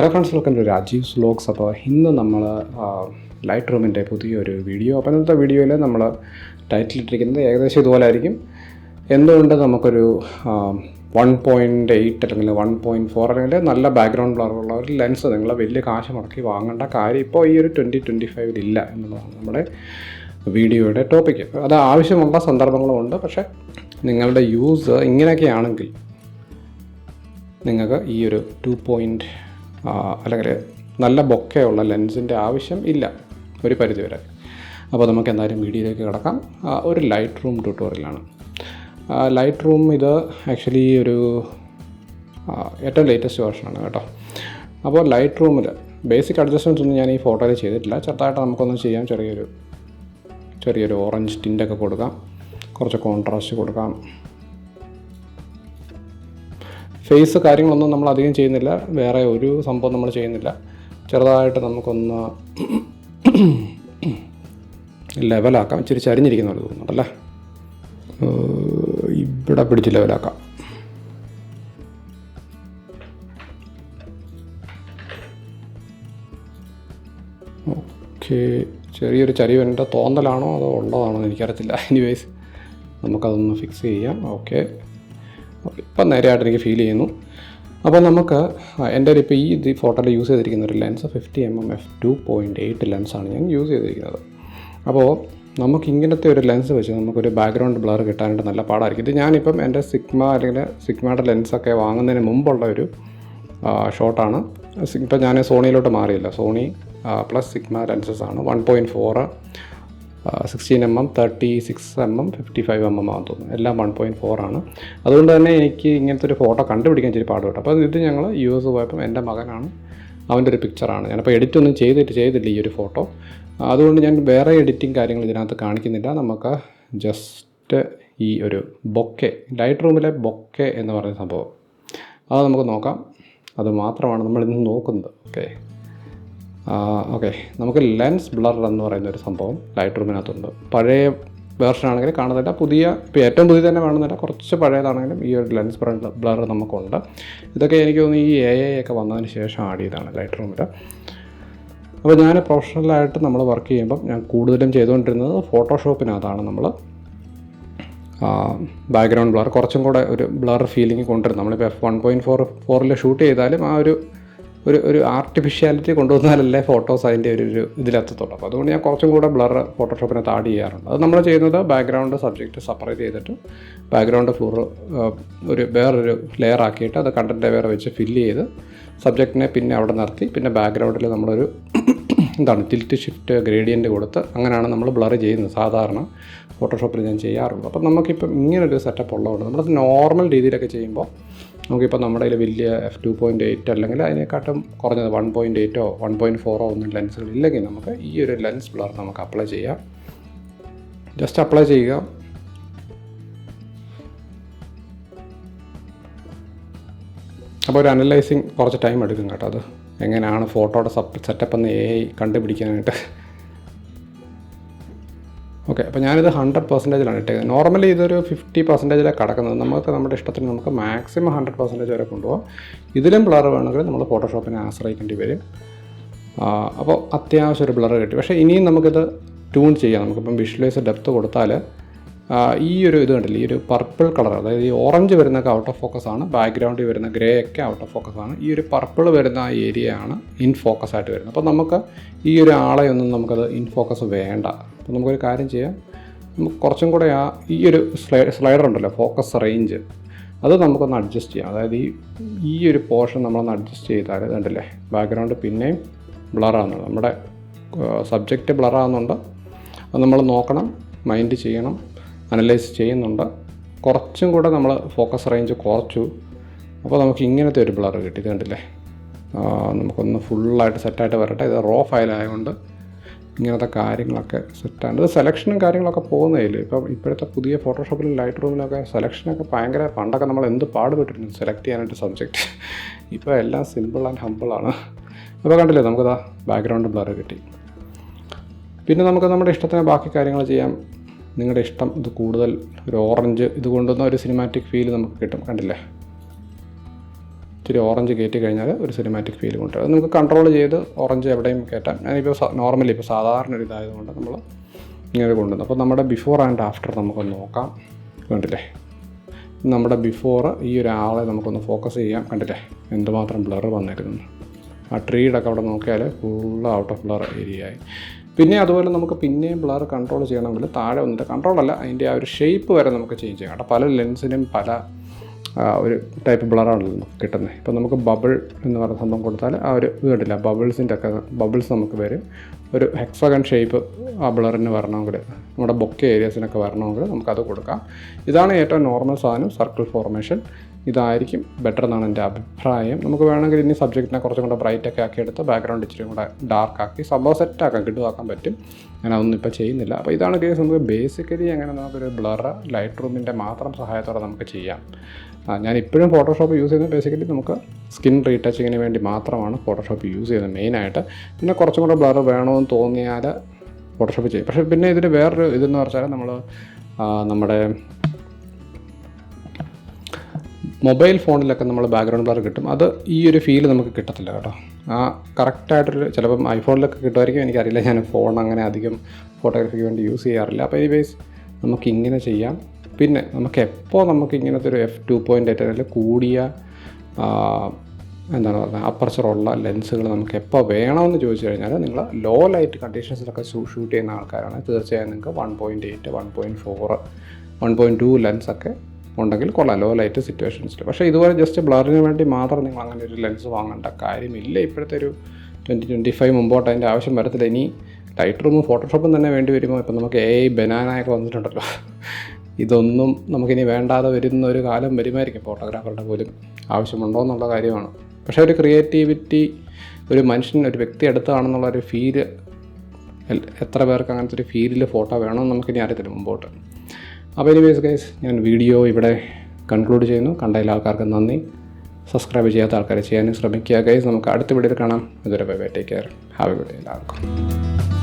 Hello friends, welcome to Rajeev's vlogs. അപ്പോൾ ഇന്ന് നമ്മൾ ലൈറ്റ് റൂമിൻ്റെ പുതിയൊരു വീഡിയോ. അപ്പോൾ ഇന്നത്തെ വീഡിയോയിൽ നമ്മൾ ടൈറ്റിലിട്ടിരിക്കുന്നത് ഏകദേശം ഇതുപോലെ ആയിരിക്കും. എന്തുകൊണ്ട് നമുക്കൊരു 1.8 അല്ലെങ്കിൽ 1.4 അല്ലെങ്കിൽ നല്ല ബാക്ക്ഗ്രൗണ്ട് ബ്ലറുള്ള ഒരു ലെൻസ് നിങ്ങൾ വലിയ കാശ് മുടക്കി വാങ്ങേണ്ട കാര്യം ഇപ്പോൾ ഈ ഒരു 2025 ഇല്ല എന്നുള്ളതാണ് നമ്മുടെ വീഡിയോയുടെ ടോപ്പിക്ക്. അത് ആവശ്യമുള്ള സന്ദർഭങ്ങളുമുണ്ട്. പക്ഷേ നിങ്ങളുടെ യൂസ് ഇങ്ങനെയൊക്കെയാണെങ്കിൽ നിങ്ങൾക്ക് ഈ ഒരു 2 അല്ലെങ്കിൽ നല്ല ബൊക്കെയുള്ള ലെൻസിൻ്റെ ആവശ്യം ഇല്ല ഒരു പരിധിവരെ. അപ്പോൾ നമുക്ക് എന്തായാലും വീഡിയോയിലേക്ക് കിടക്കാം. ഒരു ലൈറ്റ് റൂം ട്യൂട്ടോറിയലാണ്. ലൈറ്റ് റൂം ഇത് ആക്ച്വലി ഒരു ഏറ്റവും ലേറ്റസ്റ്റ് വേർഷനാണ് കേട്ടോ. അപ്പോൾ ലൈറ്റ് റൂമിൽ ബേസിക് അഡ്ജസ്റ്റ്മെൻറ്റ്സ് ഒന്നും ഞാൻ ഈ ഫോട്ടോയിൽ ചെയ്തിട്ടില്ല. ചെറുതായിട്ട് നമുക്കൊന്ന് ചെയ്യാം. ചെറിയൊരു ഓറഞ്ച് ടിൻ്റൊക്കെ കൊടുക്കാം, കുറച്ച് കോൺട്രാസ്റ്റ് കൊടുക്കാം. ഫേസ് കാര്യങ്ങളൊന്നും നമ്മൾ അധികം ചെയ്യുന്നില്ല, വേറെ ഒരു സംഭവം നമ്മൾ ചെയ്യുന്നില്ല. ചെറുതായിട്ട് നമുക്കൊന്ന് ലെവലാക്കാം. ഇച്ചിരി ചരിഞ്ഞിരിക്കുന്ന പോലെ തോന്നുന്നുണ്ടല്ലേ, ഇവിടെ പിടിച്ച് ലെവലാക്കാം. ഓക്കെ, ചെറിയൊരു ചരിവ് എൻ്റെ തോന്നലാണോ അതോ ഉള്ളതാണോ എന്ന് എനിക്കറിയത്തില്ല. എനിവേസ് നമുക്കതൊന്ന് ഫിക്സ് ചെയ്യാം. ഓക്കെ, ഇപ്പം നേരെയായിട്ട് എനിക്ക് ഫീൽ ചെയ്യുന്നു. അപ്പോൾ നമുക്ക് എൻ്റെ ഇപ്പോൾ ഈ ഫോട്ടോയിൽ യൂസ് ചെയ്തിരിക്കുന്ന ഒരു ലെൻസ് 50mm f2.8 ലെൻസാണ് ഞാൻ യൂസ് ചെയ്തിരിക്കുന്നത്. അപ്പോൾ നമുക്ക് ഇങ്ങനത്തെ ഒരു ലെൻസ് വെച്ച് നമുക്കൊരു ബാക്ക്ഗ്രൗണ്ട് ബ്ലർ കിട്ടാനായിട്ട് നല്ല പാടായിരിക്കും. ഇത് ഞാനിപ്പം എൻ്റെ സിഗ്മയുടെ ലെൻസൊക്കെ വാങ്ങുന്നതിന് മുമ്പുള്ള ഒരു ഷോട്ടാണ്. ഇപ്പം ഞാൻ സോണിയിലോട്ട് മാറിയില്ല. സോണി പ്ലസ് സിഗ്മ ലെൻസസ് ആണ്. 1.4, 16mm, 36mm, 55mm ആണെന്ന് തോന്നുന്നു. എല്ലാം 1.4 ആണ്. അതുകൊണ്ട് തന്നെ എനിക്ക് ഇങ്ങനത്തെ ഒരു ഫോട്ടോ കണ്ടുപിടിക്കാൻ ഇച്ചിരി പാടുപെട്ടു. അപ്പോൾ ഇത് ഞങ്ങൾ US പോയപ്പം എൻ്റെ മകനാണ്, അവൻ്റെ ഒരു പിക്ചറാണ്. ഞാനപ്പോൾ എഡിറ്റൊന്നും ചെയ്തില്ല ഈ ഒരു ഫോട്ടോ. അതുകൊണ്ട് ഞാൻ വേറെ എഡിറ്റിംഗ് കാര്യങ്ങൾ ഇതിനകത്ത് കാണിക്കുന്നില്ല. നമുക്ക് ജസ്റ്റ് ഈ ഒരു ബൊക്കെ, ലൈറ്റ് റൂമിലെ ബൊക്കെ എന്ന് പറയുന്ന സംഭവം അത് നമുക്ക് നോക്കാം. അത് മാത്രമാണ് നമ്മളിന്ന് നോക്കുന്നത്. ഓക്കെ, നമുക്ക് ലെൻസ് ബ്ലർ എന്ന് പറയുന്ന ഒരു സംഭവം ലൈറ്റ് റൂമിനകത്തുണ്ട്. പഴയ വേർഷനാണെങ്കിൽ കാണുന്നില്ല, ഇപ്പോൾ ഏറ്റവും പുതിയ തന്നെ കാണുന്നില്ല. കുറച്ച് പഴയതാണെങ്കിലും ഈ ഒരു ലെൻസ് ബ്ലർ നമുക്കുണ്ട്. ഇതൊക്കെ എനിക്ക് തോന്നുന്നു ഈ AI ഒക്കെ വന്നതിന് ശേഷം ആഡ് ചെയ്തതാണ് ലൈറ്റ് റൂമിൽ. അപ്പോൾ ഞാൻ പ്രൊഫഷണലായിട്ട് നമ്മൾ വർക്ക് ചെയ്യുമ്പം ഞാൻ കൂടുതലും ചെയ്തുകൊണ്ടിരുന്നത് ഫോട്ടോഷോപ്പിനകത്താണ്. നമ്മൾ ബാക്ക്ഗ്രൗണ്ട് ബ്ലർ കുറച്ചും കൂടെ ഒരു ബ്ലർ ഫീലിംഗ് കൊണ്ടുവരും. നമ്മളിപ്പോൾ f1.4 ഷൂട്ട് ചെയ്താലും ആ ഒരു ആർട്ടിഫിഷ്യാലിറ്റി കൊണ്ടുവന്നാലല്ലേ ഫോട്ടോസ് അതിൻ്റെ ഒരു ഇതിലെത്തത്തുള്ളൂ. അപ്പോൾ അതുകൊണ്ട് ഞാൻ കുറച്ചും കൂടെ ബ്ലർ ഫോട്ടോഷോപ്പിനകത്ത് ആഡ് ചെയ്യാറുണ്ട്. അത് നമ്മൾ ചെയ്യുന്നത് ബാക്ക്ഗ്രൗണ്ട് സബ്ജക്റ്റ് സെപ്പറേറ്റ് ചെയ്തിട്ട് ബാക്ക്ഗ്രൗണ്ട് ഫ്ലോർ വേറൊരു ലെയർ ആക്കിയിട്ട് അത് കണ്ടൻറ്റ് വേറെ വെച്ച് ഫില്ല് ചെയ്ത് സബ്ജക്റ്റിനെ പിന്നെ അവിടെ നിർത്തി പിന്നെ ബാക്ക്ഗ്രൗണ്ടിൽ നമ്മളൊരു ടിൽറ്റ് ഷിഫ്റ്റ് ഗ്രേഡിയൻറ്റ് കൊടുത്ത് അങ്ങനെയാണ് നമ്മൾ ബ്ലർ ചെയ്യുന്നത് സാധാരണ ഫോട്ടോഷോപ്പിൽ ഞാൻ ചെയ്യാറുള്ളൂ. അപ്പം നമുക്കിപ്പം ഇങ്ങനൊരു സെറ്റപ്പ് ഉള്ളതുകൊണ്ട് നമ്മൾ നോർമൽ രീതിയിലൊക്കെ ചെയ്യുമ്പോൾ നമുക്കിപ്പോൾ നമ്മുടെ കയ്യിൽ വലിയ f2.8 അല്ലെങ്കിൽ അതിനെക്കാട്ടും കുറഞ്ഞത് 1.8 1.4 ഒന്നും ലെൻസുകൾ ഇല്ലെങ്കിൽ നമുക്ക് ഈ ഒരു ലെൻസ് ബ്ലർ നമുക്ക് അപ്ലൈ ചെയ്യാം. ജസ്റ്റ് അപ്ലൈ ചെയ്യുക. അപ്പോൾ ഒരു അനലൈസിങ് കുറച്ച് ടൈം എടുക്കും കേട്ടോ. അത് എങ്ങനെയാണ് ഫോട്ടോയുടെ സെറ്റപ്പ് എന്ന് AI കണ്ടുപിടിക്കാനായിട്ട്. ഓക്കെ, അപ്പോൾ ഞാനിത് 100%ലാണ് ഇട്ടേക്കുന്നത്. നോർമലി ഇതൊരു 50%ലാണ് കിടക്കുന്നത്. നമുക്ക് നമ്മുടെ ഇഷ്ടത്തിന് നമുക്ക് മാക്സിമം 100% വരെ കൊണ്ടുപോകാം. ഇതിലും ബ്ലർ വേണമെങ്കിൽ നമ്മൾ ഫോട്ടോഷോപ്പിനെ ആശ്രയിക്കേണ്ടി വരും. അപ്പോൾ അത്യാവശ്യം ഒരു ബ്ലർ കിട്ടി. പക്ഷേ ഇനിയും നമുക്കിത് ട്യൂൺ ചെയ്യാം. നമുക്കിപ്പം വിഷ്വലൈസ് ഡെപ്ത് കൊടുത്താൽ ഈ ഒരു ഇത് കണ്ടില്ല, ഈ ഒരു പർപ്പിൾ കളർ, അതായത് ഈ ഓറഞ്ച് വരുന്നൊക്കെ ഔട്ട് ഓഫ് ഫോക്കസ് ആണ്, ബാക്ക്ഗ്രൗണ്ടിൽ വരുന്ന ഗ്രേ ഒക്കെ ഔട്ട് ഓഫ് ഫോക്കസ് ആണ്. ഈ ഒരു പർപ്പിൾ വരുന്ന ആ ഏരിയയാണ് ഇൻ ഫോക്കസ് ആയിട്ട് വരുന്നത്. അപ്പോൾ നമുക്ക് ഈ ഒരു ആളെയൊന്നും നമുക്കത് ഇൻ ഫോക്കസ് വേണ്ട. അപ്പോൾ നമുക്കൊരു കാര്യം ചെയ്യാം, നമുക്ക് കുറച്ചും കൂടെ ഈ ഒരു സ്ലൈഡർ ഉണ്ടല്ലോ, ഫോക്കസ് റേഞ്ച്, അത് നമുക്കൊന്ന് അഡ്ജസ്റ്റ് ചെയ്യാം. അതായത് ഈ ഒരു പോർഷൻ നമ്മളൊന്ന് അഡ്ജസ്റ്റ് ചെയ്താൽ കണ്ടില്ലേ, ബാക്ക്ഗ്രൗണ്ട് പിന്നെയും ബ്ലറാകുന്നുണ്ട്, നമ്മുടെ സബ്ജക്റ്റ് ബ്ലറാകുന്നുണ്ട്. അത് നമ്മൾ നോക്കണം, മൈൻഡ് ചെയ്യണം, അനലൈസ് ചെയ്യുന്നുണ്ട്. കുറച്ചും കൂടെ നമ്മൾ ഫോക്കസ് റേഞ്ച് കുറച്ചു. അപ്പോൾ നമുക്ക് ഇങ്ങനത്തെ ഒരു ബ്ലർ കിട്ടി. ഇത് കണ്ടില്ലേ, നമുക്കൊന്ന് ഫുള്ളായിട്ട് സെറ്റായിട്ട് വരട്ടെ. ഇത് റോ ഫയലായതുകൊണ്ട് ഇങ്ങനത്തെ കാര്യങ്ങളൊക്കെ സെറ്റാണ്. ഇത് സെലക്ഷനും കാര്യങ്ങളൊക്കെ പോകുന്നതിൽ ഇപ്പോഴത്തെ പുതിയ ഫോട്ടോഷോപ്പിലും ലൈറ്റ് റൂമിലൊക്കെ സെലക്ഷനൊക്കെ ഭയങ്കര, പണ്ടൊക്കെ നമ്മൾ എന്ത് പാടുപെട്ടിരുന്നു സെലക്ട് ചെയ്യാനായിട്ട് സബ്ജക്റ്റ്. ഇപ്പോൾ എല്ലാം സിമ്പിൾ ആൻഡ് ഹമ്പിളാണ്. അപ്പോൾ കണ്ടില്ലേ, നമുക്കിതാ ബാക്ക്ഗ്രൗണ്ട് ബ്ലർ കിട്ടി. പിന്നെ നമുക്ക് നമ്മുടെ ഇഷ്ടത്തിന് ബാക്കി കാര്യങ്ങൾ ചെയ്യാം. നിങ്ങളുടെ ഇഷ്ടം, ഇത് കൂടുതൽ ഒരു ഓറഞ്ച് ഇത് കൊണ്ടുവന്ന ഒരു സിനിമാറ്റിക് ഫീൽ നമുക്ക് കിട്ടും. കണ്ടില്ലേ, ഇച്ചിരി ഓറഞ്ച് കയറ്റി കഴിഞ്ഞാൽ ഒരു സിനിമാറ്റിക് ഫീൽ കൊണ്ടുവരും. അത് നമുക്ക് കൺട്രോൾ ചെയ്ത് ഓറഞ്ച് എവിടെയും കയറ്റാം. ഞാനിപ്പോൾ നോർമലി ഇപ്പോൾ സാധാരണ ഒരു ഇതായതുകൊണ്ട് നമ്മൾ ഇങ്ങനെ കൊണ്ടുവന്നു. അപ്പോൾ നമ്മുടെ ബിഫോർ ആൻഡ് ആഫ്റ്റർ നമുക്കൊന്ന് നോക്കാം. കണ്ടില്ലേ, നമ്മുടെ ബിഫോർ ഈ ഒരാളെ നമുക്കൊന്ന് ഫോക്കസ് ചെയ്യാം. കണ്ടില്ലേ എന്തുമാത്രം ബ്ലർ വന്നിരുന്നു. ആ ട്രീയുടെ ഒക്കെ അവിടെ നോക്കിയാൽ full out of blur area ആയി. പിന്നെ അതുപോലെ നമുക്ക് പിന്നെയും ബ്ലർ കൺട്രോൾ ചെയ്യണമെങ്കിൽ താഴെ വന്നിട്ട് കൺട്രോളല്ല, അതിൻ്റെ ആ ഒരു ഷേപ്പ് വരെ നമുക്ക് ചേഞ്ച് ചെയ്യാം കേട്ടോ. പല ലെൻസിനും പല ഒരു ടൈപ്പ് ബ്ലറാണല്ലോ നമുക്ക് കിട്ടുന്നത്. ഇപ്പോൾ നമുക്ക് ബബിൾ എന്ന് പറയുന്ന സംഭവം കൊടുത്താൽ ആ ഒരു ഇത് കണ്ടില്ല, ബബിൾസിൻ്റെ ഒക്കെ ബബിൾസ് നമുക്ക് വരും. ഒരു ഹെക്സഗൺ ഷേപ്പ് ആ ബ്ലറിന് വരണമെങ്കിൽ, നമ്മുടെ ബൊക്കെ ഏരിയാസിനൊക്കെ വരണമെങ്കിൽ നമുക്കത് കൊടുക്കാം. ഇതാണ് ഏറ്റവും നോർമൽ സാധനം, സർക്കിൾ ഫോർമേഷൻ. ഇതായിരിക്കും ബെറ്റർ എന്നാണ് എൻ്റെ അഭിപ്രായം. നമുക്ക് വേണമെങ്കിൽ ഇനി സബ്ജക്റ്റിനെ കുറച്ചും കൂടെ ബ്രൈറ്റൊക്കെ ആക്കി എടുത്ത് ബാക്ക്ഗ്രൗണ്ട് ഇച്ചിരി കൂടെ ഡാർക്കാക്കി സംഭവം സെറ്റാക്കാം, കിട്ടുവാക്കാൻ പറ്റും. ഞാനതൊന്നും ഇപ്പോൾ ചെയ്യുന്നില്ല. അപ്പോൾ ഇതാണ് കേസ്. നമുക്ക് ബേസിക്കലി അങ്ങനെ നമുക്കൊരു ബ്ലർ ലൈറ്റ് റൂമിൻ്റെ മാത്രം സഹായത്തോടെ നമുക്ക് ചെയ്യാം. ഞാൻ ഇപ്പോഴും ഫോട്ടോഷോപ്പ് യൂസ് ചെയ്യുന്നത് ബേസിക്കലി നമുക്ക് സ്കിൻ റീടച്ചിങ്ങിന് വേണ്ടി മാത്രമാണ് ഫോട്ടോഷോപ്പ് യൂസ് ചെയ്യുന്നത് മെയിനായിട്ട്. പിന്നെ കുറച്ചും കൂടെ ബ്ലർ വേണമെന്ന് തോന്നിയാൽ ഫോട്ടോഷോപ്പ് ചെയ്യും. പക്ഷേ പിന്നെ ഇതിന് വേറൊരു ഇതെന്ന് പറഞ്ഞാൽ നമ്മൾ നമ്മുടെ മൊബൈൽ ഫോണിലൊക്കെ നമ്മൾ ബാക്ക്ഗ്രൗണ്ട് ബ്ലർ കിട്ടും. അത് ഈ ഒരു ഫീൽ നമുക്ക് കിട്ടത്തില്ല കേട്ടോ. ആ കറക്റ്റായിട്ടൊരു ചിലപ്പം ഐഫോണിലൊക്കെ കിട്ടുമായിരിക്കും, എനിക്കറിയില്ല. ഞാൻ ഫോൺ അങ്ങനെ അധികം ഫോട്ടോഗ്രാഫിക്ക് വേണ്ടി യൂസ് ചെയ്യാറില്ല. അപ്പോൾ എനിവേസ് നമുക്കിങ്ങനെ ചെയ്യാം. പിന്നെ നമുക്ക് എപ്പോൾ നമുക്ക് ഇങ്ങനത്തെ ഒരു F2.8 അല്ലെങ്കിൽ കൂടിയ എന്താണ് പറയുക അപ്പർച്ചറുള്ള ലെൻസുകൾ നമുക്ക് എപ്പോൾ വേണമെന്ന് ചോദിച്ചു കഴിഞ്ഞാൽ, നിങ്ങൾ ലോ ലൈറ്റ് കണ്ടീഷൻസിലൊക്കെ ഷൂട്ട് ചെയ്യുന്ന ആൾക്കാരാണ് തീർച്ചയായും നിങ്ങൾക്ക് 1.8, 1.4, 1.2 ലെൻസൊക്കെ ഉണ്ടെങ്കിൽ കൊള്ളാം ലോ ലൈറ്റ് സിറ്റുവേഷൻസിൽ. പക്ഷേ ഇതുപോലെ ജസ്റ്റ് ബ്ലറിന് വേണ്ടി മാത്രം നിങ്ങൾ അങ്ങനെ ഒരു ലെൻസ് വാങ്ങേണ്ട കാര്യമില്ല. ഇപ്പോഴത്തെ ഒരു 2025 മുമ്പോട്ട് അതിൻ്റെ ആവശ്യം വരത്തില്ല. ഇനി ലൈറ്റ് റൂമും ഫോട്ടോഷോപ്പും തന്നെ വേണ്ടി വരുമ്പോൾ ഇപ്പം നമുക്ക് AI ബനാനയൊക്കെ വന്നിട്ടുണ്ടല്ലോ. ഇതൊന്നും നമുക്കിനി വേണ്ടാതെ വരുന്ന ഒരു കാലം വരുമായിരിക്കും. ഫോട്ടോഗ്രാഫറുടെ പോലും ആവശ്യമുണ്ടോ എന്നുള്ള കാര്യമാണ്. പക്ഷേ ഒരു ക്രിയേറ്റിവിറ്റി ഒരു മനുഷ്യൻ ഒരു വ്യക്തി എടുത്തതാണെന്നുള്ള ഒരു ഫീല് എത്ര പേർക്ക് അങ്ങനത്തെ ഒരു ഫീലിൽ ഫോട്ടോ വേണമെന്ന് നമുക്കിനി അറിയത്തില്ല മുമ്പോട്ട്. അപ്പോൾ എനിവേസ് ഗൈസ്, ഞാൻ വീഡിയോ ഇവിടെ കൺക്ലൂഡ് ചെയ്യുന്നു. കണ്ടതിൽ ആൾക്കാർക്ക് നന്ദി. സബ്സ്ക്രൈബ് ചെയ്യാത്ത ആൾക്കാർ ചെയ്യാനും ശ്രമിക്കുക ഗൈസ്. നമുക്ക് അടുത്ത വീഡിയോയിൽ കാണാം. ഇതുവരെ bye bye, take care, have A good day എല്ലാവർക്കും.